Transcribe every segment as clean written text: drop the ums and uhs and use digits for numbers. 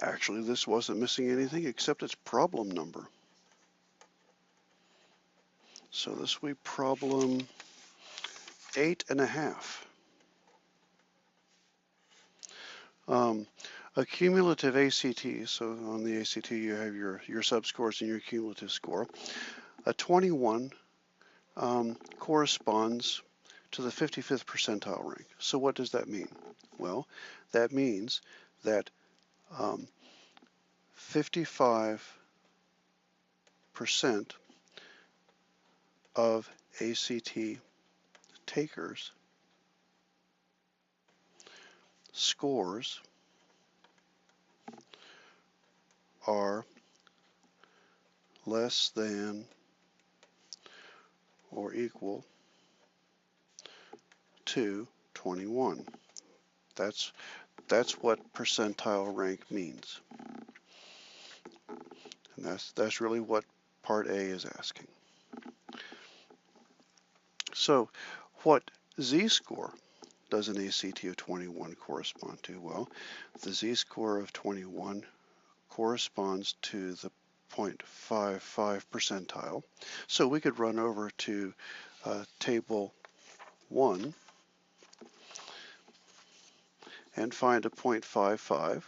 Actually, this wasn't missing anything except its problem number. So this will be problem 8.5. A cumulative ACT, so on the ACT you have your subscores and your cumulative score. A 21 corresponds to the 55th percentile rank. So what does that mean? Well, that means that 55% of ACT takers scores are less than or equal to 21. That's what percentile rank means. And that's really what part A is asking. So what z-score does an ACT of 21 correspond to? Well, the z-score of 21 corresponds to the 0.55 percentile. So we could run over to table 1 and find a 0.55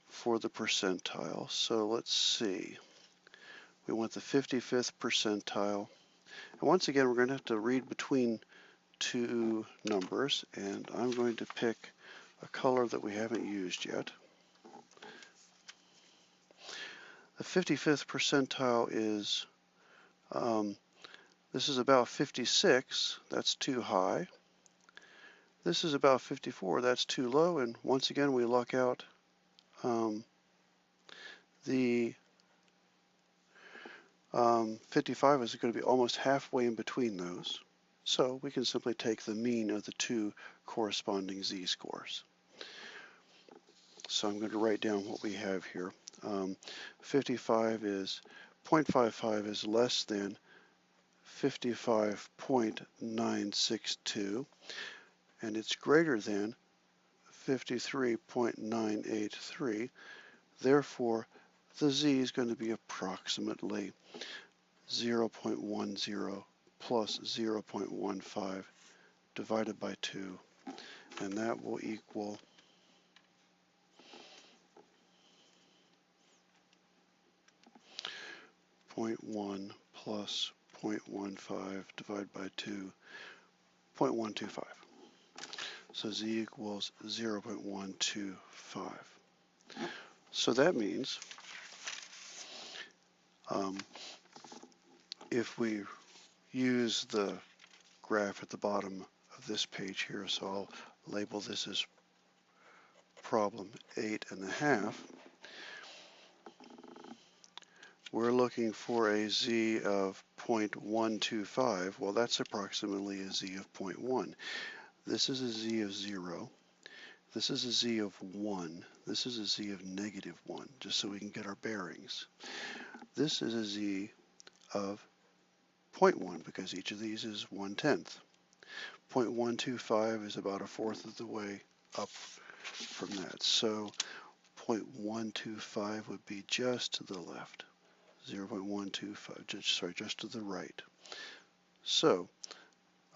for the percentile. So let's see. We want the 55th percentile. And once again, we're going to have to read between two numbers, and I'm going to pick a color that we haven't used yet. The 55th percentile is, this is about 56, that's too high. This is about 54, that's too low, and once again we luck out the 55 is going to be almost halfway in between those. So we can simply take the mean of the two corresponding z-scores. So I'm going to write down what we have here. 55 is 0.55 is less than 55.962, and it's greater than 53.983. Therefore, the z is going to be approximately 0.10 plus 0.15 divided by 2, and that will equal 0.1 plus 0.15 divided by 2, 0.125. So z equals 0.125. So that means if we use the graph at the bottom of this page here, so I'll label this as problem 8.5, we're looking for a z of 0.125. Well, that's approximately a z of 0.1. This is a z of 0. This is a z of 1. This is a z of -1, just so we can get our bearings. This is a z of 0.1 because each of these is 1/10. 0.125 is about 1/4 of the way up from that. So 0.125 would be just to the left. 0.125, just to the right. So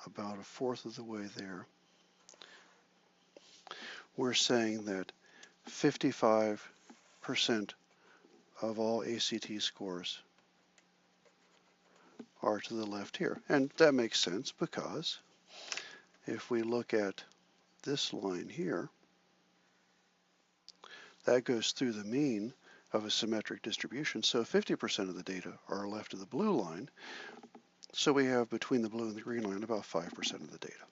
about 1/4 of the way there. We're saying that 55% of all ACT scores are to the left here. And that makes sense because if we look at this line here, that goes through the mean of a symmetric distribution. So 50% of the data are left of the blue line. So we have between the blue and the green line about 5% of the data.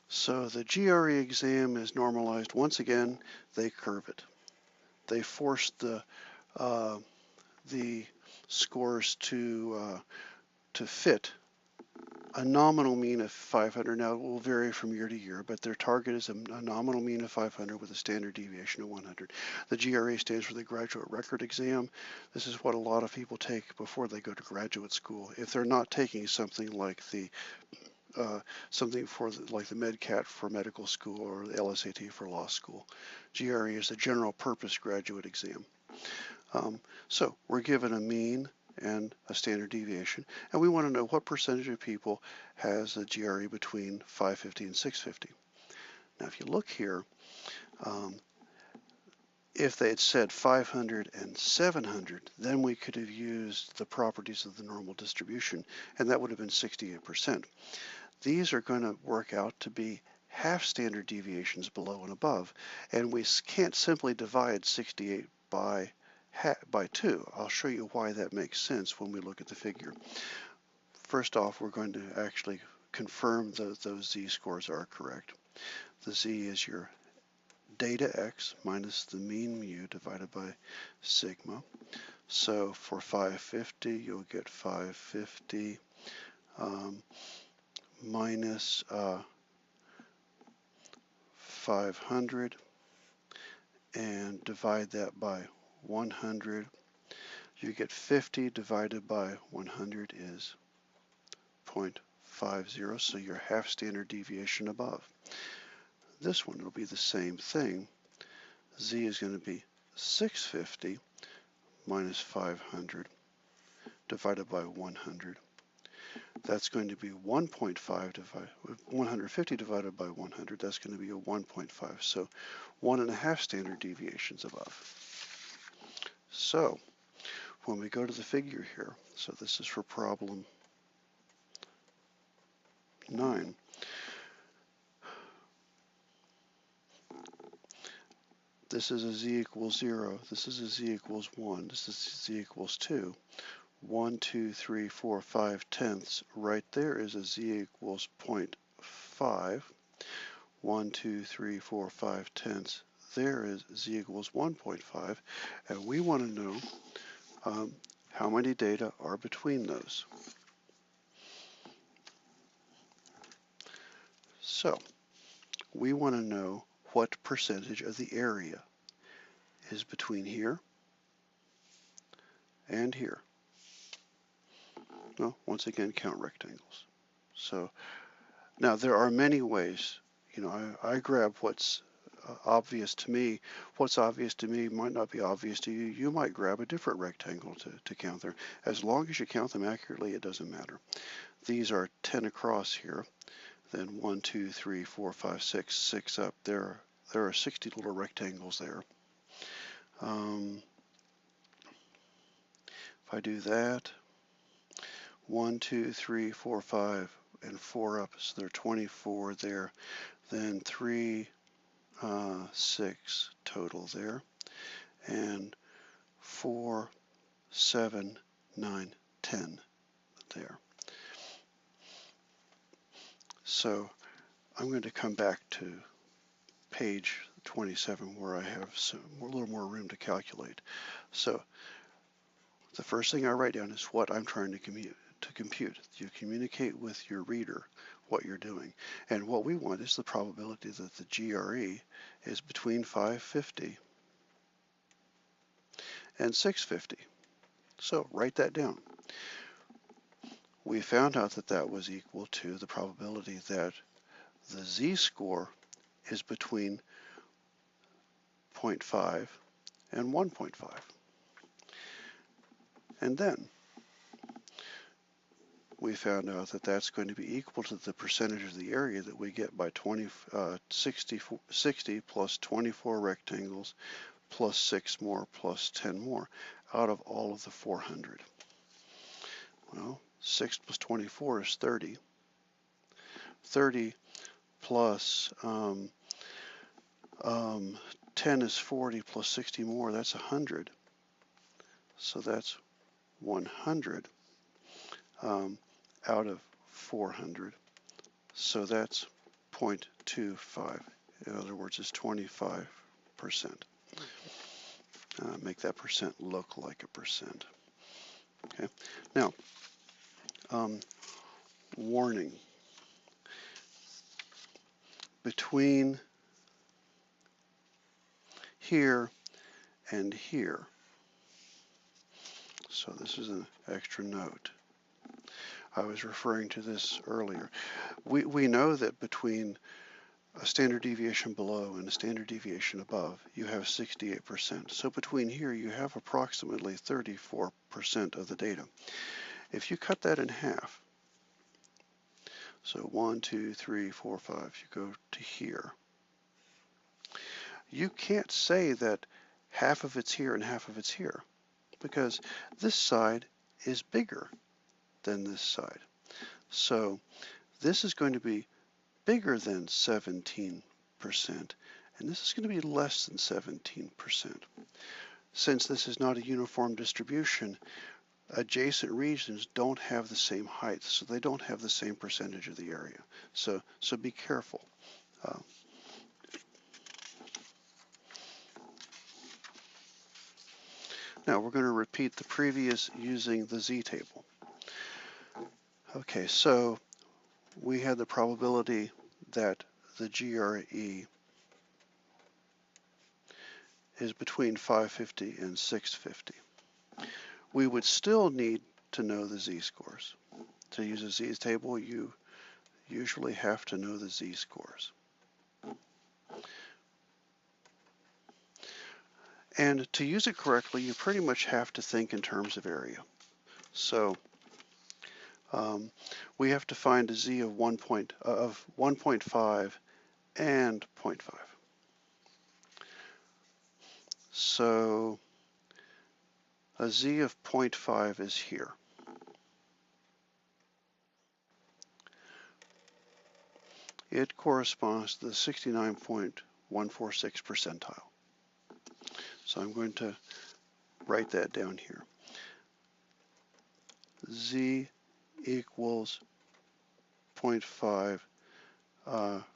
So the GRE exam is normalized. Once again, they curve it. They force the scores to fit a nominal mean of 500. Now, it will vary from year to year, but their target is a nominal mean of 500 with a standard deviation of 100. The GRE stands for the Graduate Record Exam. This is what a lot of people take before they go to graduate school. If they're not taking something like the like the MedCat for medical school or the LSAT for law school. GRE is the general purpose graduate exam. So we're given a mean and a standard deviation, and we want to know what percentage of people has a GRE between 550 and 650. Now if you look here, if they had said 500 and 700, then we could have used the properties of the normal distribution, and that would have been 68%. These are going to work out to be half standard deviations below and above, and we can't simply divide 68 by 2. I'll show you why that makes sense when we look at the figure. First off, we're going to actually confirm that those z-scores are correct. The z is your data x minus the mean mu divided by sigma. So for 550, you'll get 550 minus 500 and divide that by 100. You get 50 divided by 100 is 0.50, so your half standard deviation above. This one will be the same thing. Z is going to be 650 minus 500 divided by 100. That's going to be 1.5 divided 150 divided by 100. That's going to be a 1.5. So 1.5 standard deviations above. So when we go to the figure here, so this is for problem 9. This is a z equals 0. This is a z equals 1. This is z equals 2. 1, 2, 3, 4, 5 tenths. Right there is a z equals 0.5. 1, 2, 3, 4, 5 tenths. There is z equals 1.5. And we want to know how many data are between those. So we want to know what percentage of the area is between here and here. Well, once again, count rectangles. So now there are many ways. You know, I grab what's obvious to me. What's obvious to me might not be obvious to you. You might grab a different rectangle to count there. As long as you count them accurately, it doesn't matter. These are 10 across here. Then 1, 2, 3, 4, 5, 6, 6 up. There are 60 little rectangles there. If I do that, 1, 2, 3, 4, 5, and 4 up, so there are 24 there. Then 3, 6 total there, and 4, 7, 9, 10 there. So I'm going to come back to page 27 where I have a little more room to calculate. So the first thing I write down is what I'm trying to compute. You communicate with your reader what you're doing. And what we want is the probability that the GRE is between 550 and 650. So write that down. We found out that that was equal to the probability that the z-score is between 0.5 and 1.5. And then we found out that that's going to be equal to the percentage of the area that we get by 60 plus 24 rectangles plus 6 more plus 10 more out of all of the 400. Well, 6 plus 24 is 30. 30 plus 10 is 40 plus 60 more, that's 100. So that's 100 out of 400. So that's 0.25. In other words, it's 25%. Make that percent look like a percent. Okay. Now, warning. Between here and here. So this is an extra note. I was referring to this earlier. We know that between a standard deviation below and a standard deviation above, you have 68%. So between here, you have approximately 34% of the data. If you cut that in half, so 1, 2, 3, 4, 5, you go to here, you can't say that half of it's here and half of it's here, because this side is bigger than this side. So this is going to be bigger than 17%, and this is going to be less than 17%. Since this is not a uniform distribution, adjacent regions don't have the same height, so they don't have the same percentage of the area. So be careful. Now we're going to repeat the previous using the z-table. Okay, so we had the probability that the GRE is between 550 and 650. We would still need to know the z-scores. To use a z-table, you usually have to know the z-scores. And to use it correctly, you pretty much have to think in terms of area. So we have to find a z of 1.5 and 0.5. So a z of 0.5 is here. It corresponds to the 69.146 percentile. So I'm going to write that down here. Z equals 0.5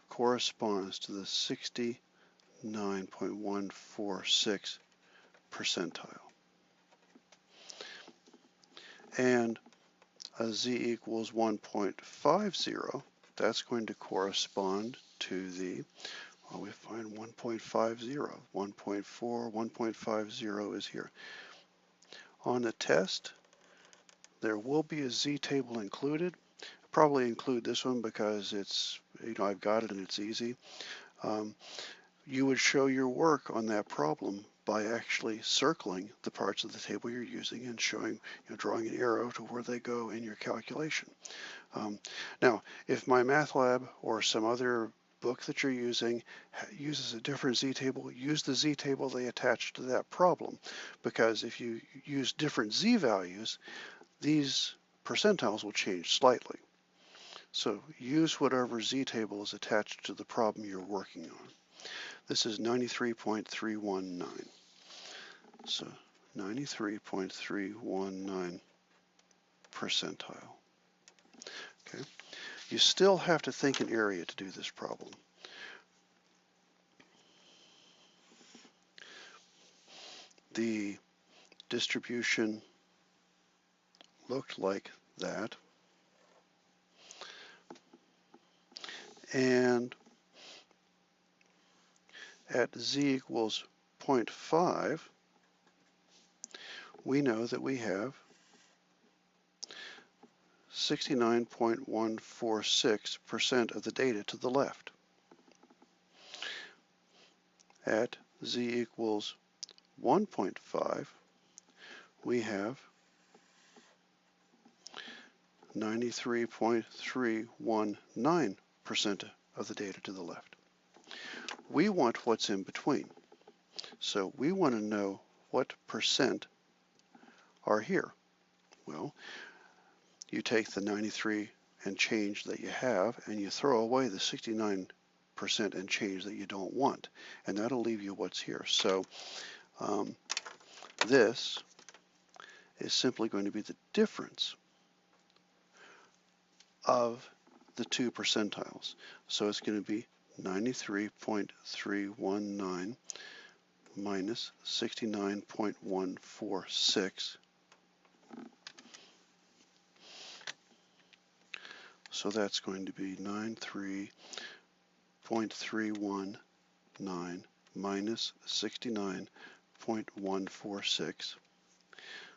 corresponds to the 69.146 percentile. And a z equals 1.50, that's going to correspond to the, well, we find 1.50, 1.4, 1.50 is here. On the test, there will be a z-table included. I'll probably include this one because it's, I've got it and it's easy. You would show your work on that problem by actually circling the parts of the table you're using and showing, drawing an arrow to where they go in your calculation. Now, if MyMathLab or some other book that you're using uses a different z-table, use the z-table they attach to that problem, because if you use different z-values, these percentiles will change slightly. So use whatever z-table is attached to the problem you're working on. This is 93.319. So 93.319 percentile. Okay. You still have to think in area to do this problem. The distribution looked like that. And at z equals 0.5, we know that we have 69.146% of the data to the left. At z equals 1.5, we have 93.319% of the data to the left. We want what's in between. So we want to know what percent are here. Well, you take the 93 and change that you have, and you throw away the 69% and change that you don't want, and that'll leave you what's here. So this is simply going to be the difference of the two percentiles. So it's going to be 93.319 minus 69.146. So that's going to be 93.319 minus 69.146.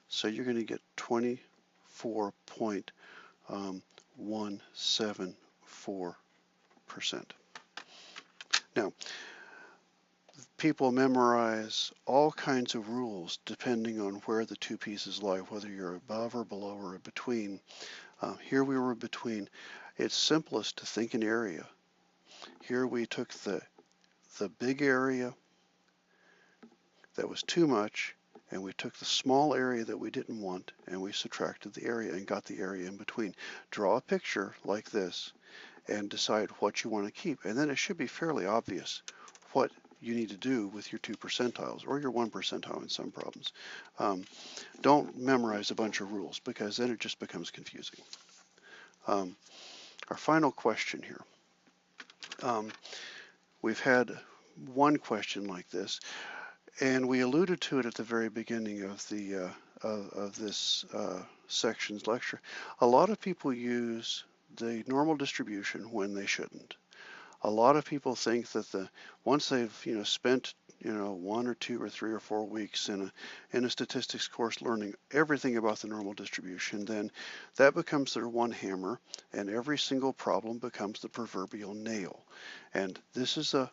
So you're going to get 24.174%. Now, people memorize all kinds of rules depending on where the two pieces lie, whether you're above or below or between. Here we were between. It's simplest to think in area. Here we took the big area that was too much, and we took the small area that we didn't want, and we subtracted the area and got the area in between. Draw a picture like this and decide what you want to keep, and then it should be fairly obvious what you need to do with your 2 percentiles or your 1 percentile in some problems. Don't memorize a bunch of rules, because then it just becomes confusing. Our final question here. We've had one question like this, and we alluded to it at the very beginning of the of this section's lecture. A lot of people use the normal distribution when they shouldn't. A lot of people think that once they've spent 1 or 2 or 3 or 4 weeks in a statistics course learning everything about the normal distribution, then that becomes their one hammer, and every single problem becomes the proverbial nail. And this is a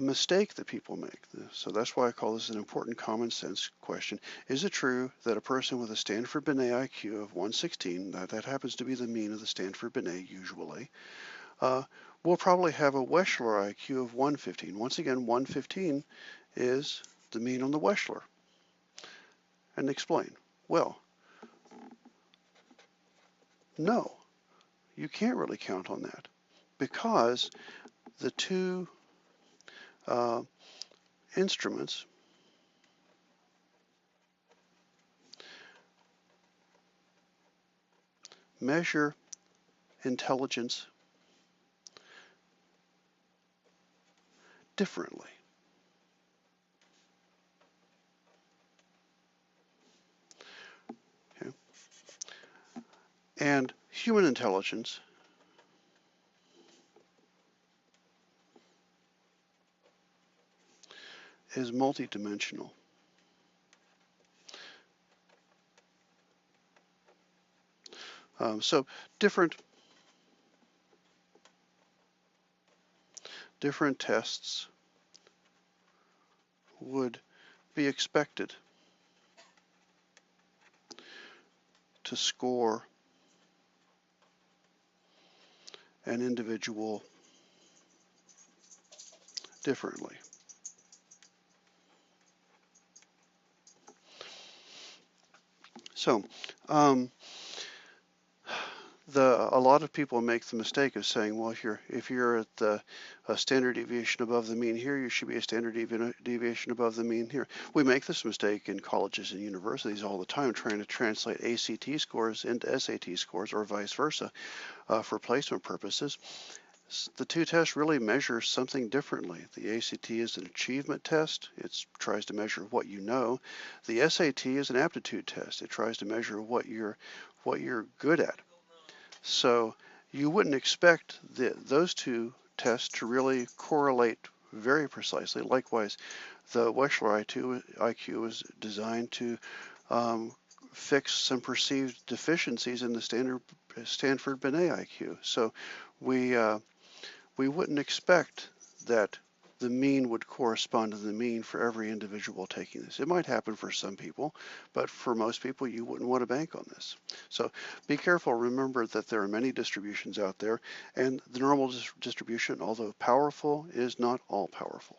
mistake that people make. So that's why I call this an important common sense question. Is it true that a person with a Stanford Binet IQ of 116, that happens to be the mean of the Stanford Binet usually, will probably have a Wechsler IQ of 115? Once again, 115 is the mean on the Wechsler. And explain. Well, no, you can't really count on that, because the two instruments measure intelligence differently. Okay. And human intelligence is multidimensional. So different tests would be expected to score an individual differently. So, a lot of people make the mistake of saying, well, if you're at a standard deviation above the mean here, you should be a standard deviation above the mean here. We make this mistake in colleges and universities all the time, trying to translate ACT scores into SAT scores or vice versa for placement purposes. The two tests really measure something differently. The ACT is an achievement test. It tries to measure what you know. The SAT is an aptitude test. It tries to measure what you're good at. So you wouldn't expect those two tests to really correlate very precisely. Likewise, the Wechsler IQ was designed to fix some perceived deficiencies in the Stanford Binet IQ. So we wouldn't expect that the mean would correspond to the mean for every individual taking this. It might happen for some people, but for most people, you wouldn't want to bank on this. So be careful. Remember that there are many distributions out there, and the normal distribution, although powerful, is not all powerful.